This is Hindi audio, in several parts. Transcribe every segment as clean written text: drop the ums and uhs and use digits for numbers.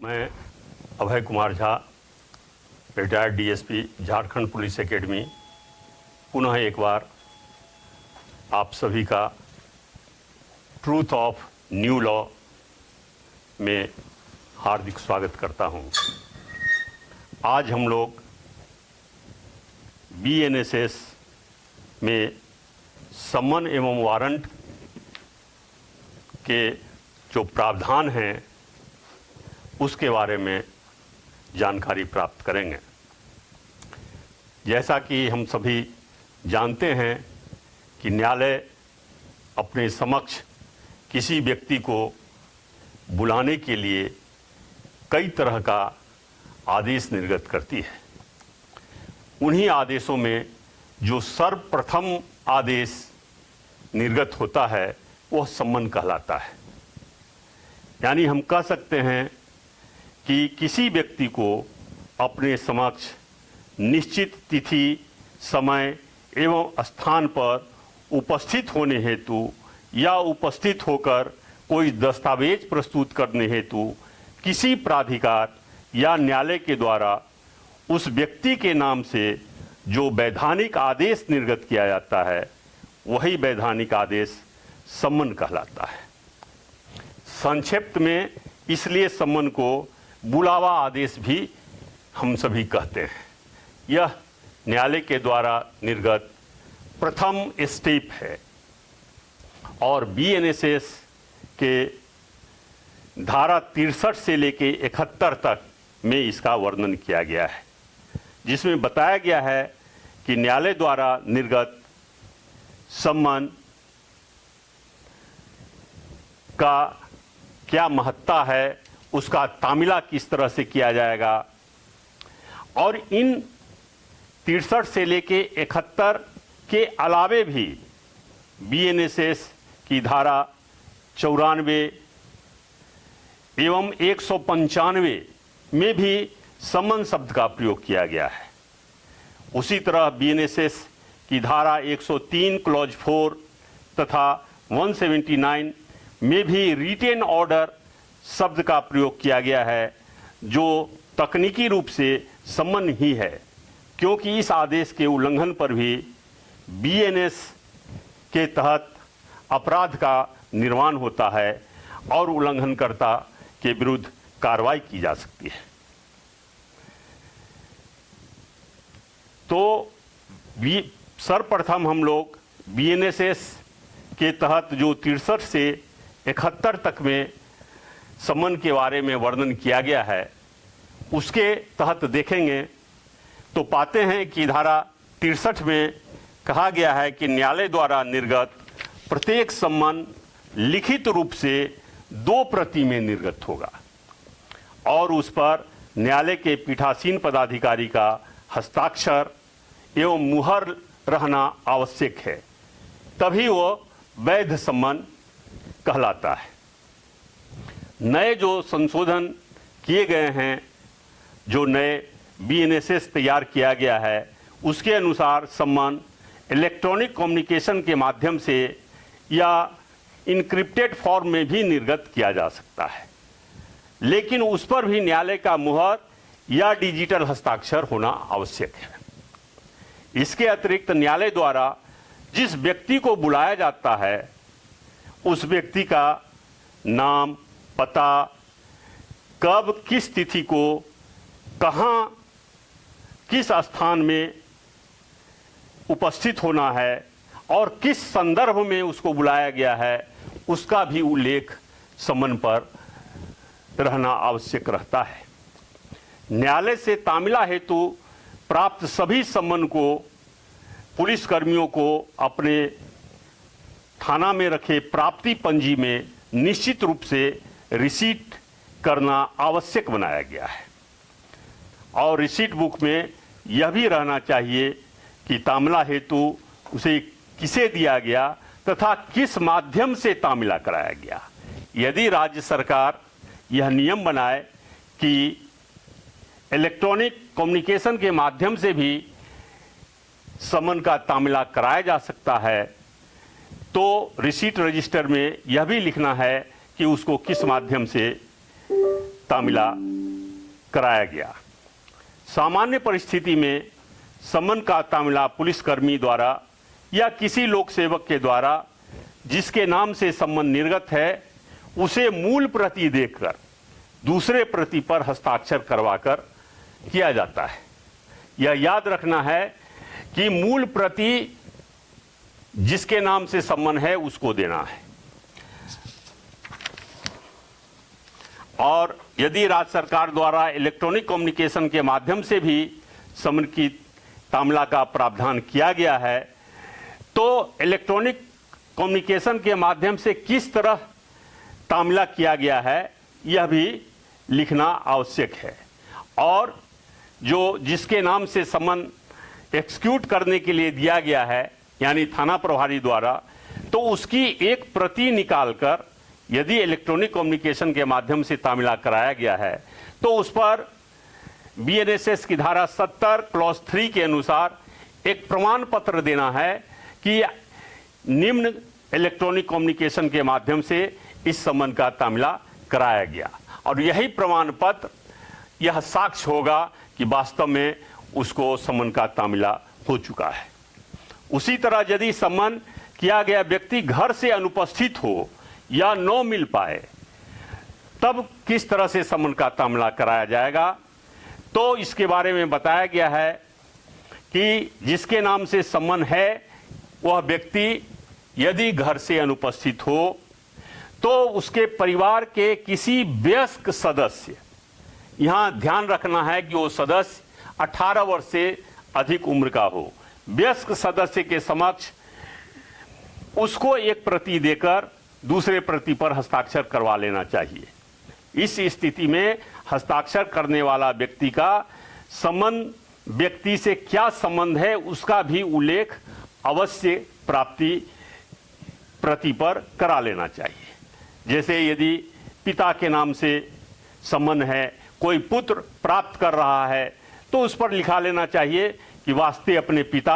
मैं Abhay Kumar Jha, retired DSP, Jharkhand police academy, पुनः एक बार आप सभी का ट्रूथ ऑफ न्यू लॉ में हार्दिक स्वागत करता हूं। आज हम लोग बीएनएसएस में सम्मन एवं वारंट के जो प्रावधान हैं उसके बारे में जानकारी प्राप्त करेंगे। जैसा कि हम सभी जानते हैं कि न्यायालय अपने समक्ष किसी व्यक्ति को बुलाने के लिए कई तरह का आदेश निर्गत करती है। उन्हीं आदेशों में जो सर्वप्रथम आदेश निर्गत होता है वह सम्मन कहलाता है। यानी हम कह सकते हैं कि किसी व्यक्ति को अपने समक्ष निश्चित तिथि, समय एवं स्थान पर उपस्थित होने हेतु या उपस्थित होकर कोई दस्तावेज प्रस्तुत करने हेतु किसी प्राधिकार या न्यायालय के द्वारा उस व्यक्ति के नाम से जो वैधानिक आदेश निर्गत किया जाता है वही वैधानिक आदेश सम्मन कहलाता है। संक्षिप्त में इसलिए सम्मन को बुलावा आदेश भी हम सभी कहते हैं। यह न्यायालय के द्वारा निर्गत प्रथम स्टेप है और बीएनएसएस के धारा 63 से लेके 71 तक में इसका वर्णन किया गया है, जिसमें बताया गया है कि न्यायालय द्वारा निर्गत सम्मन का क्या महत्ता है, उसका तामीला किस तरह से किया जाएगा और इन 63 से लेके 71 के अलावे भी बीएनएसएस की धारा 94 एवं 195 में भी सम्मन शब्द का प्रयोग किया गया है। उसी तरह बीएनएसएस की धारा 103 क्लॉज 4 तथा 179 में भी रिटेन ऑर्डर शब्द का प्रयोग किया गया है, जो तकनीकी रूप से सम्मन ही है, क्योंकि इस आदेश के उल्लंघन पर भी बीएनएस के तहत अपराध का निर्माण होता है और उल्लंघनकर्ता के विरुद्ध कार्रवाई की जा सकती है। तो सर्वप्रथम हम लोग बीएनएसएस के तहत जो 63 से 71 तक में सम्मन के बारे में वर्णन किया गया है उसके तहत देखेंगे तो पाते हैं कि धारा 63 में कहा गया है कि न्यायालय द्वारा निर्गत प्रत्येक सम्मन लिखित रूप से 2 प्रति में निर्गत होगा और उस पर न्यायालय के पीठासीन पदाधिकारी का हस्ताक्षर एवं मुहर रहना आवश्यक है, तभी वो वैध सम्मन कहलाता है। नए जो संशोधन किए गए हैं, जो नए बीएनएसएस तैयार किया गया है, उसके अनुसार सम्मन इलेक्ट्रॉनिक कम्युनिकेशन के माध्यम से या इनक्रिप्टेड फॉर्म में भी निर्गत किया जा सकता है, लेकिन उस पर भी न्यायालय का मुहर या डिजिटल हस्ताक्षर होना आवश्यक है। इसके अतिरिक्त न्यायालय द्वारा जिस व्यक्ति को बुलाया जाता है उस व्यक्ति का नाम, पता, कब, किस तिथि को, कहाँ, किस स्थान में उपस्थित होना है और किस संदर्भ में उसको बुलाया गया है, उसका भी उल्लेख सम्मन पर रहना आवश्यक रहता है। न्यायालय से तामीला हेतु प्राप्त सभी सम्मन को पुलिसकर्मियों को अपने थाना में रखे प्राप्ति पंजी में निश्चित रूप से रिसीट करना आवश्यक बनाया गया है और रिसीट बुक में यह भी रहना चाहिए कि तामीला हेतु उसे किसे दिया गया तथा किस माध्यम से तामीला कराया गया। यदि राज्य सरकार यह नियम बनाए कि इलेक्ट्रॉनिक कम्युनिकेशन के माध्यम से भी सम्मन का तामीला कराया जा सकता है, तो रिसीट रजिस्टर में यह भी लिखना है कि उसको किस माध्यम से तामिला कराया गया। सामान्य परिस्थिति में सम्मन का तामिला पुलिसकर्मी द्वारा या किसी लोक सेवक के द्वारा जिसके नाम से सम्मन निर्गत है उसे मूल प्रति देकर दूसरे प्रति पर हस्ताक्षर करवाकर किया जाता है। यह याद रखना है कि मूल प्रति जिसके नाम से सम्मन है उसको देना है। और यदि राज्य सरकार द्वारा इलेक्ट्रॉनिक कम्युनिकेशन के माध्यम से भी सम्मन की तामिला का प्रावधान किया गया है तो इलेक्ट्रॉनिक कम्युनिकेशन के माध्यम से किस तरह तामिला किया गया है यह भी लिखना आवश्यक है। और जो जिसके नाम से सम्मन एक्सिक्यूट करने के लिए दिया गया है यानी थाना प्रभारी द्वारा, तो उसकी एक प्रति निकालकर यदि इलेक्ट्रॉनिक कम्युनिकेशन के माध्यम से तामिला कराया गया है तो उस पर बीएनएसएस की धारा 70 क्लॉज 3 के अनुसार एक प्रमाण पत्र देना है कि निम्न इलेक्ट्रॉनिक कम्युनिकेशन के माध्यम से इस सम्मन का तामिला कराया गया। और यही प्रमाण पत्र यह साक्ष्य होगा कि वास्तव में उसको सम्मन का तामिला हो चुका है। उसी तरह यदि सम्मन किया गया व्यक्ति घर से अनुपस्थित हो या न मिल पाए तब किस तरह से सम्मन का तामिला कराया जाएगा, तो इसके बारे में बताया गया है कि जिसके नाम से सम्मन है वह व्यक्ति यदि घर से अनुपस्थित हो तो उसके परिवार के किसी वयस्क सदस्य, यहां ध्यान रखना है कि वो सदस्य 18 वर्ष से अधिक उम्र का हो, वयस्क सदस्य के समक्ष उसको एक प्रति देकर दूसरे प्रति पर हस्ताक्षर करवा लेना चाहिए। इस स्थिति में हस्ताक्षर करने वाला व्यक्ति का सम्मन व्यक्ति से क्या संबंध है उसका भी उल्लेख अवश्य प्राप्ति प्रति पर करा लेना चाहिए। जैसे यदि पिता के नाम से सम्मन है, कोई पुत्र प्राप्त कर रहा है तो उस पर लिखा लेना चाहिए कि वास्ते अपने पिता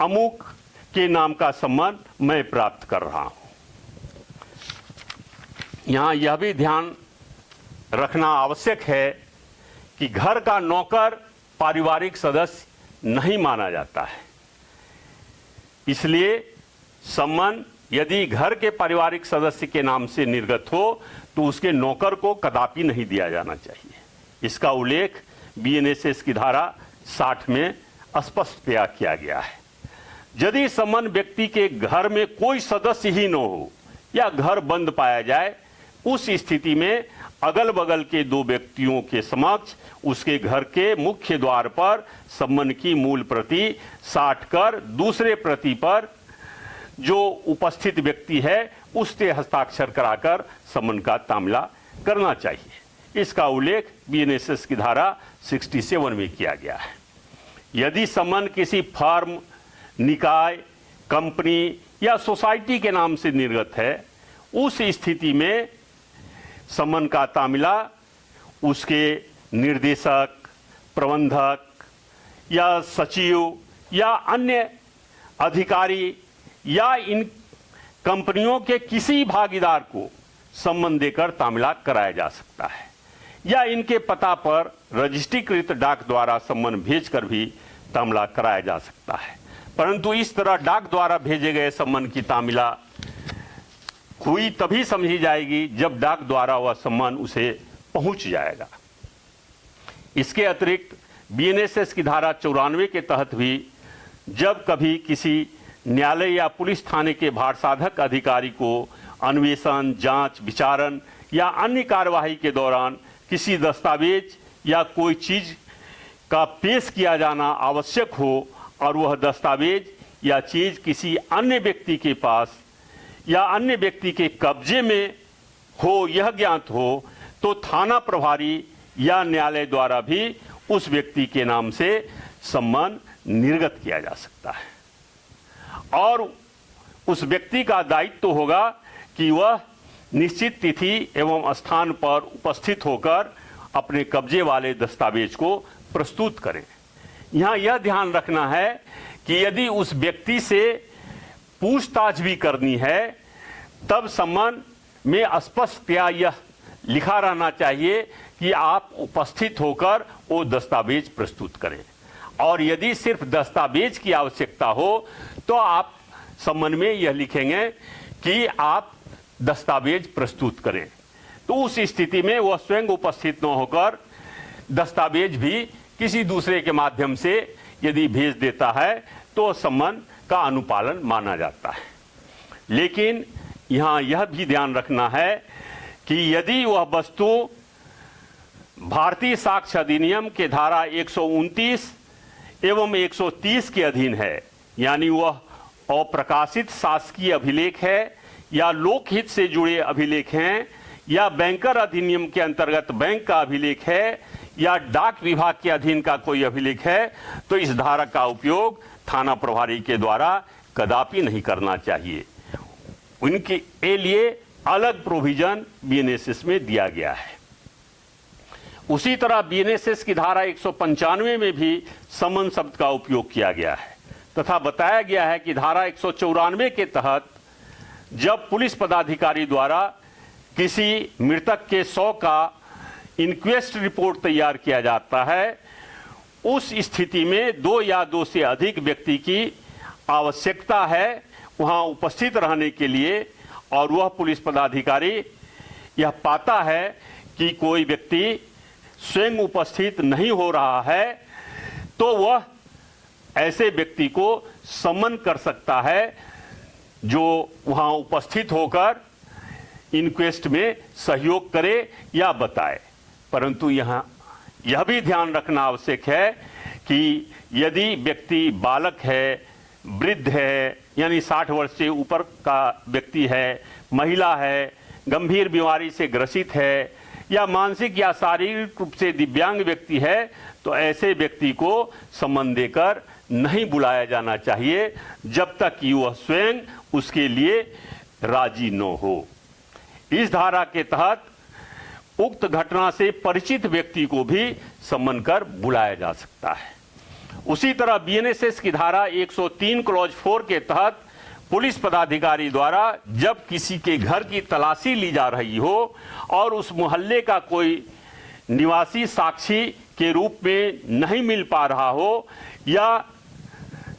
अमुक के नाम का सम्मन मैं प्राप्त कर रहा हूं। यहां यह भी ध्यान रखना आवश्यक है कि घर का नौकर पारिवारिक सदस्य नहीं माना जाता है, इसलिए सम्मन यदि घर के पारिवारिक सदस्य के नाम से निर्गत हो तो उसके नौकर को कदापि नहीं दिया जाना चाहिए। इसका उल्लेख बीएनएसएस की धारा 60 में स्पष्टतया किया गया है। यदि सम्मन व्यक्ति के घर में कोई सदस्य ही न हो या घर बंद पाया जाए, उस स्थिति में अगल बगल के दो व्यक्तियों के समक्ष उसके घर के मुख्य द्वार पर सम्मन की मूल प्रति साट कर दूसरे प्रति पर जो उपस्थित व्यक्ति है उससे हस्ताक्षर कराकर सम्मन का तामिला करना चाहिए। इसका उल्लेख बीएनएसएस की धारा 67 में किया गया है। यदि सम्मन किसी फर्म, निकाय, कंपनी या सोसाइटी के नाम से निर्गत है, उस स्थिति में सम्मन का तामिला उसके निर्देशक, प्रबंधक या सचिव या अन्य अधिकारी या इन कंपनियों के किसी भागीदार को सम्मन देकर तामिला कराया जा सकता है या इनके पता पर रजिस्ट्रीकृत डाक द्वारा सम्मन भेजकर भी तामिला कराया जा सकता है। परंतु इस तरह डाक द्वारा भेजे गए सम्मन की तामिला हुई तभी समझी जाएगी जब डाक द्वारा वह सम्मन उसे पहुंच जाएगा। इसके अतिरिक्त बीएनएसएस की धारा 94 के तहत भी जब कभी किसी न्यायालय या पुलिस थाने के भारसाधक अधिकारी को अन्वेषण, जांच, विचारण या अन्य कार्यवाही के दौरान किसी दस्तावेज या कोई चीज का पेश किया जाना आवश्यक हो और वह दस्तावेज या चीज किसी अन्य व्यक्ति के पास या अन्य व्यक्ति के कब्जे में हो यह ज्ञात हो, तो थाना प्रभारी या न्यायालय द्वारा भी उस व्यक्ति के नाम से सम्मन निर्गत किया जा सकता है और उस व्यक्ति का दायित्व होगा कि वह निश्चित तिथि एवं स्थान पर उपस्थित होकर अपने कब्जे वाले दस्तावेज को प्रस्तुत करें। यहाँ यह ध्यान रखना है कि यदि उस व्यक्ति से पूछताछ भी करनी है तब सम्मन में स्पष्टतया यह लिखा रहना चाहिए कि आप उपस्थित होकर वो दस्तावेज प्रस्तुत करें, और यदि सिर्फ दस्तावेज की आवश्यकता हो तो आप सम्मन में यह लिखेंगे कि आप दस्तावेज प्रस्तुत करें। तो उस स्थिति में वह स्वयं उपस्थित न होकर दस्तावेज भी किसी दूसरे के माध्यम से यदि भेज देता है तो सम्मन का अनुपालन माना जाता है। लेकिन यहाँ यह भी ध्यान रखना है कि यदि वह वस्तु भारतीय साक्ष्य अधिनियम के धारा 129 एवं 130 के अधीन है, यानी वह अप्रकाशित शासकीय अभिलेख है या लोकहित से जुड़े अभिलेख हैं या बैंकर अधिनियम के अंतर्गत बैंक का अभिलेख है या डाक विभाग के अधीन का कोई अभिलेख है, तो इस धारा का उपयोग थाना प्रभारी के द्वारा कदापि नहीं करना चाहिए। उनके लिए अलग प्रोविजन बीएनएसएस में दिया गया है। उसी तरह बीएनएसएस की धारा 195 में भी सम्मन शब्द का उपयोग किया गया है तथा बताया गया है कि धारा 194 के तहत जब पुलिस पदाधिकारी द्वारा किसी मृतक के शव का इंक्वेस्ट रिपोर्ट तैयार किया जाता है, उस स्थिति में 2 या 2 से अधिक व्यक्ति की आवश्यकता है वहां उपस्थित रहने के लिए, और वह पुलिस पदाधिकारी यह पाता है कि कोई व्यक्ति स्वयं उपस्थित नहीं हो रहा है, तो वह ऐसे व्यक्ति को सम्मन कर सकता है जो वहां उपस्थित होकर इंक्वेस्ट में सहयोग करे या बताए। परंतु यहाँ यह भी ध्यान रखना आवश्यक है कि यदि व्यक्ति बालक है, वृद्ध है यानी 60 वर्ष से ऊपर का व्यक्ति है, महिला है, गंभीर बीमारी से ग्रसित है या मानसिक या शारीरिक रूप से दिव्यांग व्यक्ति है, तो ऐसे व्यक्ति को सम्मन देकर नहीं बुलाया जाना चाहिए जब तक कि वह स्वयं उसके लिए राजी न हो। इस धारा के तहत उक्त घटना से परिचित व्यक्ति को भी सम्मन कर बुलाया जा सकता है। उसी तरह बीएनएसएस की धारा 103 क्लॉज 4 के तहत पुलिस पदाधिकारी द्वारा जब किसी के घर की तलाशी ली जा रही हो और उस मोहल्ले का कोई निवासी साक्षी के रूप में नहीं मिल पा रहा हो या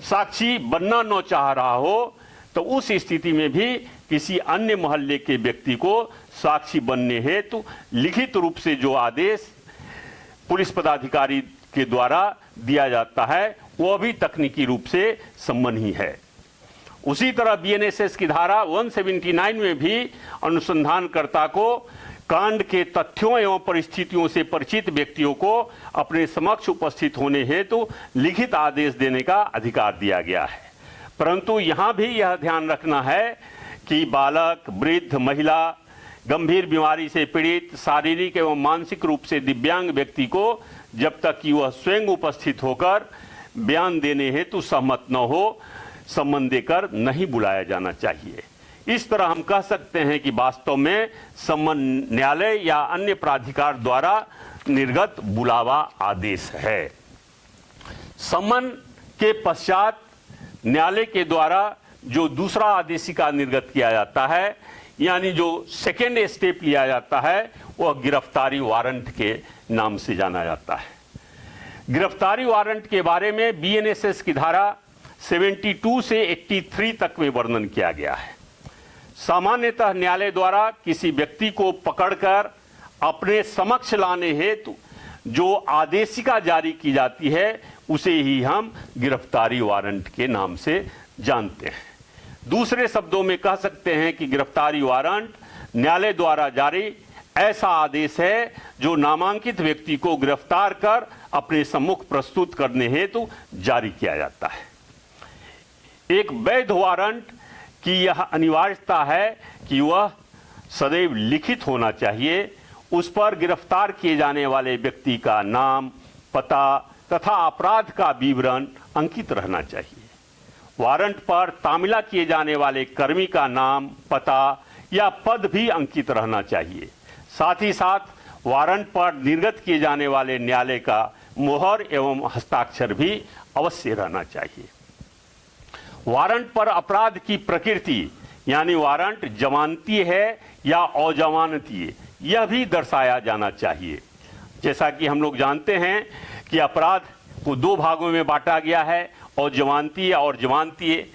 साक्षी बनना न चाह रहा हो, तो उस स्थिति में भी किसी अन्य मोहल्ले के व्यक्ति को साक्षी बनने हेतु लिखित रूप से जो आदेश पुलिस पदाधिकारी के द्वारा दिया जाता है वह भी तकनीकी रूप से सम्मन ही है। उसी तरह बीएनएसएस की धारा 179 में भी अनुसंधानकर्ता को कांड के तथ्यों एवं परिस्थितियों से परिचित व्यक्तियों को अपने समक्ष उपस्थित होने हेतु लिखित आदेश देने का अधिकार दिया गया है। परंतु यहाँ भी यह ध्यान रखना है कि बालक, वृद्ध, महिला, गंभीर बीमारी से पीड़ित, शारीरिक एवं मानसिक रूप से दिव्यांग व्यक्ति को जब तक कि वह स्वयं उपस्थित होकर बयान देने हेतु सहमत न हो, सम्मन देकर नहीं बुलाया जाना चाहिए। इस तरह हम कह सकते हैं कि वास्तव में सम्मन न्यायालय या अन्य प्राधिकार द्वारा निर्गत बुलावा आदेश है। सम्मन के पश्चात न्यायालय के द्वारा जो दूसरा आदेशिका निर्गत किया जाता है, यानी जो सेकेंड स्टेप लिया जाता है, वह गिरफ्तारी वारंट के नाम से जाना जाता है। गिरफ्तारी वारंट के बारे में बीएनएसएस की धारा 72 से 83 तक में वर्णन किया गया है। सामान्यतः न्यायालय द्वारा किसी व्यक्ति को पकड़कर अपने समक्ष लाने हेतु जो आदेशिका जारी की जाती है उसे ही हम गिरफ्तारी वारंट के नाम से जानते हैं। दूसरे शब्दों में कह सकते हैं कि गिरफ्तारी वारंट न्यायालय द्वारा जारी ऐसा आदेश है जो नामांकित व्यक्ति को गिरफ्तार कर अपने सम्मुख प्रस्तुत करने हेतु जारी किया जाता है। एक वैध वारंट की यह अनिवार्यता है कि वह सदैव लिखित होना चाहिए। उस पर गिरफ्तार किए जाने वाले व्यक्ति का नाम, पता तथा अपराध का विवरण अंकित रहना चाहिए। वारंट पर तामिला किए जाने वाले कर्मी का नाम, पता या पद भी अंकित रहना चाहिए। साथ ही साथ वारंट पर निर्गत किए जाने वाले न्यायालय का मोहर एवं हस्ताक्षर भी अवश्य रहना चाहिए। वारंट पर अपराध की प्रकृति यानी वारंट जमानती है या अजमानती, यह भी दर्शाया जाना चाहिए। जैसा कि हम लोग जानते हैं कि अपराध को दो भागों में बांटा गया है, और जमानतीय और जमानतीय।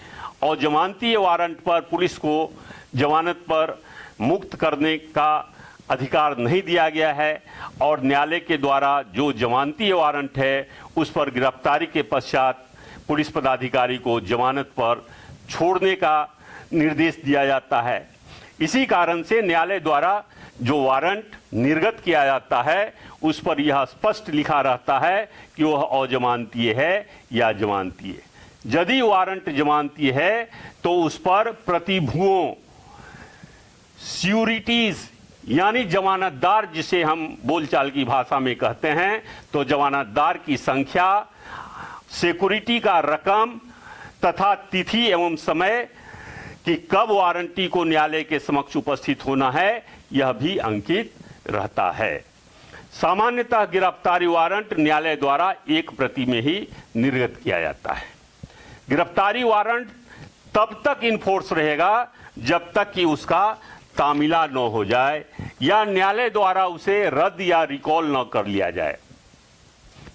और जमानतीय वारंट पर पुलिस को जमानत पर मुक्त करने का अधिकार नहीं दिया गया है, और न्यायालय के द्वारा जो जमानतीय वारंट है उस पर गिरफ्तारी के पश्चात पुलिस पदाधिकारी को जमानत पर छोड़ने का निर्देश दिया जाता है। इसी कारण से न्यायालय द्वारा जो वारंट निर्गत किया जाता है उस पर यह स्पष्ट लिखा रहता है कि वह अजमानतीय है या जमानतीय। यदि वारंट जमानतीय है तो उस पर प्रतिभुओं, श्योरिटीज यानी जमानतदार जिसे हम बोलचाल की भाषा में कहते हैं, तो जमानतदार की संख्या, सिक्योरिटी का रकम तथा तिथि एवं समय कि कब वारंटी को न्यायालय के समक्ष उपस्थित होना है, यह भी अंकित रहता है। सामान्यतः गिरफ्तारी वारंट न्यायालय द्वारा एक प्रति में ही निर्गत किया जाता है। गिरफ्तारी वारंट तब तक इनफोर्स रहेगा जब तक कि उसका तामीला न हो जाए या न्यायालय द्वारा उसे रद्द या रिकॉल न कर लिया जाए।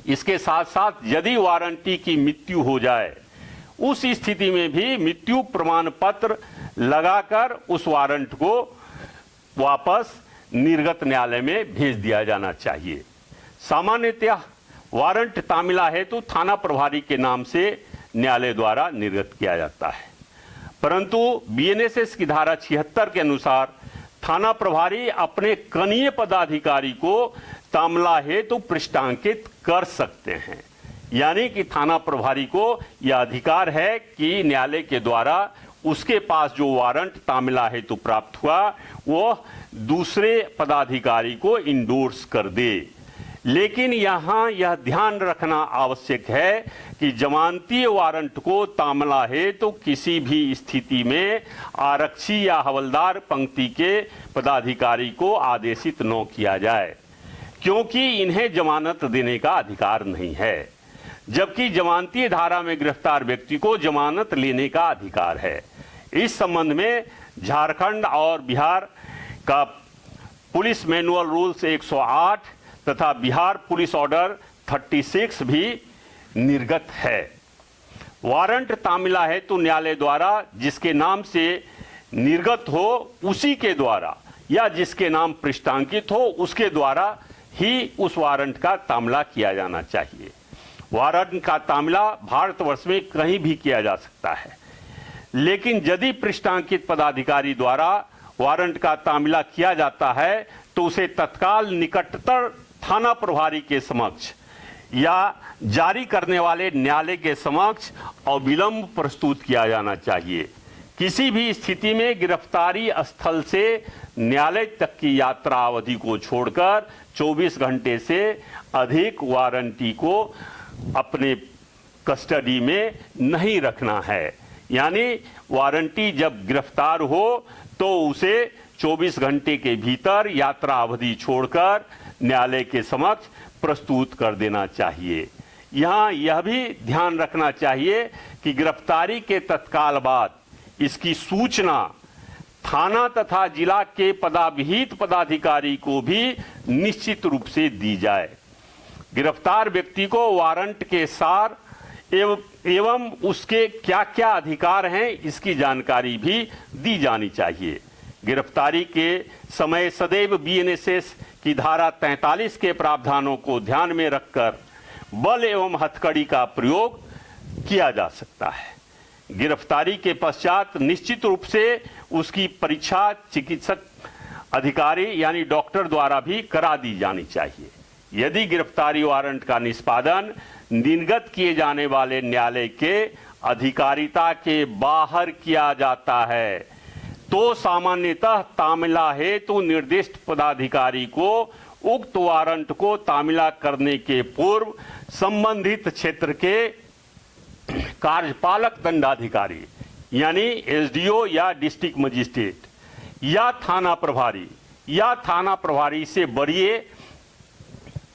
इसके साथ साथ यदि वारंटी की मृत्यु हो जाए, उस स्थिति में भी मृत्यु प्रमाण पत्र लगाकर उस वारंट को वापस निर्गत न्यायालय में भेज दिया जाना चाहिए। सामान्यतः वारंट तामीला हेतु थाना प्रभारी के नाम से न्यायालय द्वारा निर्गत किया जाता है, परंतु बीएनएसएस की धारा 76 के अनुसार थाना प्रभारी अपने कनीय पदाधिकारी को तामिला हेतु पृष्ठांकित कर सकते हैं। यानी कि थाना प्रभारी को यह अधिकार है कि न्यायालय के द्वारा उसके पास जो वारंट तामिला हेतु प्राप्त हुआ वो दूसरे पदाधिकारी को इंडोर्स कर दे। लेकिन यहाँ यह ध्यान रखना आवश्यक है कि जमानतीय वारंट को तामिला हेतु किसी भी स्थिति में आरक्षी या हवलदार पंक्ति के पदाधिकारी को आदेशित न किया जाए, क्योंकि इन्हें जमानत देने का अधिकार नहीं है, जबकि जमानतीय धारा में गिरफ्तार व्यक्ति को जमानत लेने का अधिकार है। इस संबंध में झारखंड और बिहार का पुलिस मैनुअल रूल्स 108 तथा बिहार पुलिस ऑर्डर 36 भी निर्गत है। वारंट तामिला है तो न्यायालय द्वारा जिसके नाम से निर्गत हो उसी के द्वारा या जिसके नाम पृष्ठांकित हो उसके द्वारा ही उस वारंट का तामिला किया जाना चाहिए। वारंट का तामिला भारतवर्ष में कहीं भी किया जा सकता है, लेकिन यदि पृष्ठांकित पदाधिकारी द्वारा वारंट का तामिला किया जाता है तो उसे तत्काल निकटतर थाना प्रभारी के समक्ष या जारी करने वाले न्यायालय के समक्ष अविलंब प्रस्तुत किया जाना चाहिए। किसी भी स्थिति में गिरफ्तारी स्थल से न्यायालय तक की यात्रा अवधि को छोड़कर 24 घंटे से अधिक वारंटी को अपने कस्टडी में नहीं रखना है। यानी वारंटी जब गिरफ्तार हो तो उसे 24 घंटे के भीतर यात्रा अवधि छोड़कर न्यायालय के समक्ष प्रस्तुत कर देना चाहिए। यहाँ यह भी ध्यान रखना चाहिए कि गिरफ्तारी के तत्काल बाद इसकी सूचना थाना तथा जिला के पदाविहित पदाधिकारी को भी निश्चित रूप से दी जाए। गिरफ्तार व्यक्ति को वारंट के सार एवं उसके क्या क्या अधिकार हैं इसकी जानकारी भी दी जानी चाहिए। गिरफ्तारी के समय सदैव बीएनएसएस की धारा 43 के प्रावधानों को ध्यान में रखकर बल एवं हथकड़ी का प्रयोग किया जा सकता है। गिरफ्तारी के पश्चात निश्चित रूप से उसकी परीक्षा चिकित्सक अधिकारी यानी डॉक्टर द्वारा भी करा दी जानी चाहिए। यदि गिरफ्तारी वारंट का निष्पादन निर्गत किए जाने वाले न्यायालय के अधिकारिता के बाहर किया जाता है तो सामान्यतः तामिला हेतु निर्दिष्ट पदाधिकारी को उक्त वारंट को तामिला करने के पूर्व संबंधित क्षेत्र के कार्यपालक दंडाधिकारी यानी एसडीओ या डिस्ट्रिक्ट मजिस्ट्रेट या थाना प्रभारी से बढ़िए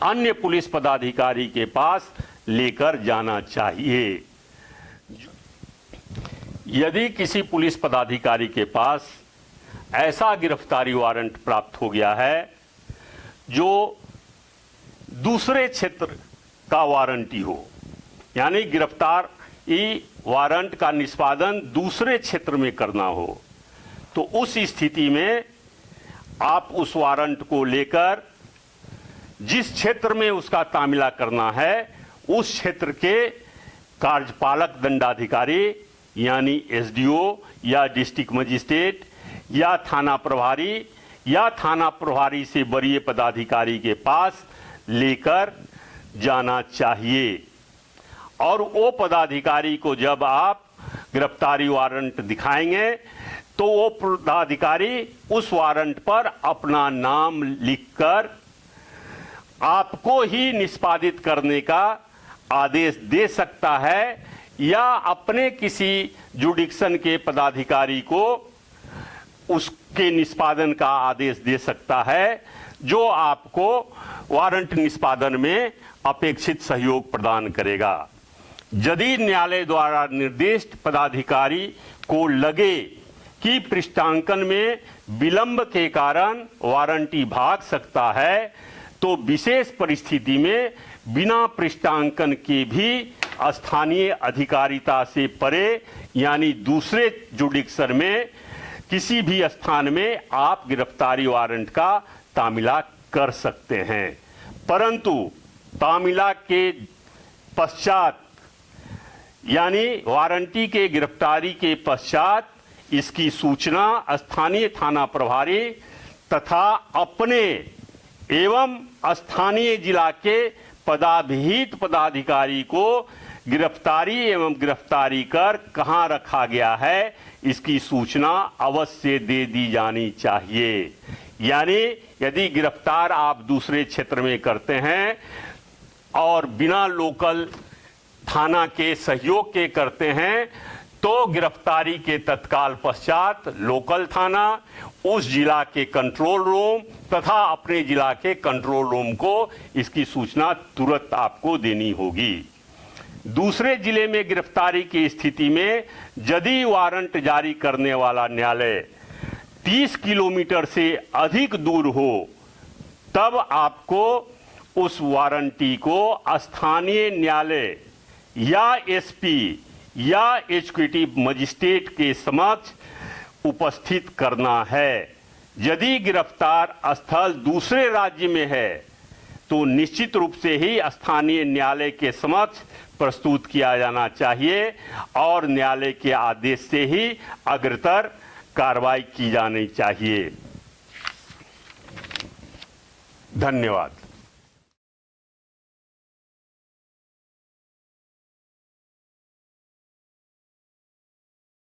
अन्य पुलिस पदाधिकारी के पास लेकर जाना चाहिए। यदि किसी पुलिस पदाधिकारी के पास ऐसा गिरफ्तारी वारंट प्राप्त हो गया है जो दूसरे क्षेत्र का वारंटी हो, यानी गिरफ्तारी वारंट का निष्पादन दूसरे क्षेत्र में करना हो, तो उस स्थिति में आप उस वारंट को लेकर जिस क्षेत्र में उसका तामीला करना है उस क्षेत्र के कार्यपालक दंडाधिकारी यानी एसडीओ या डिस्ट्रिक्ट मजिस्ट्रेट या थाना प्रभारी से वरीय पदाधिकारी के पास लेकर जाना चाहिए। और वो पदाधिकारी को जब आप गिरफ्तारी वारंट दिखाएंगे तो वो पदाधिकारी उस वारंट पर अपना नाम लिखकर आपको ही निष्पादित करने का आदेश दे सकता है या अपने किसी जुडिक्शन के पदाधिकारी को उसके निष्पादन का आदेश दे सकता है जो आपको वारंट निष्पादन में अपेक्षित सहयोग प्रदान करेगा। यदि न्यायालय द्वारा निर्दिष्ट पदाधिकारी को लगे कि पृष्ठांकन में विलंब के कारण वारंटी भाग सकता है तो विशेष परिस्थिति में बिना पृष्ठांकन के भी स्थानीय अधिकारिता से परे यानी दूसरे जुडिक्शन में किसी भी स्थान में आप गिरफ्तारी वारंट का तामीला कर सकते हैं। परंतु तामीला के पश्चात यानी वारंटी के गिरफ्तारी के पश्चात इसकी सूचना स्थानीय थाना प्रभारी तथा अपने एवं स्थानीय जिला के पदाभिहित पदाधिकारी को गिरफ्तारी एवं गिरफ्तारी कर कहां रखा गया है इसकी सूचना अवश्य दे दी जानी चाहिए। यानी यदि गिरफ्तार आप दूसरे क्षेत्र में करते हैं और बिना लोकल थाना के सहयोग के करते हैं तो गिरफ्तारी के तत्काल पश्चात लोकल थाना उस जिला के कंट्रोल रूम तथा अपने जिला के कंट्रोल रूम को इसकी सूचना तुरंत आपको देनी होगी। दूसरे जिले में गिरफ्तारी की स्थिति में यदि वारंट जारी करने वाला न्यायालय 30 किलोमीटर से अधिक दूर हो तब आपको उस वारंटी को स्थानीय न्यायालय या एसपी या एग्जीक्यूटिव मजिस्ट्रेट के समक्ष उपस्थित करना है। यदि गिरफ्तार स्थल दूसरे राज्य में है तो निश्चित रूप से ही स्थानीय न्यायालय के समक्ष प्रस्तुत किया जाना चाहिए और न्यायालय के आदेश से ही अग्रतर कार्रवाई की जानी चाहिए। धन्यवाद।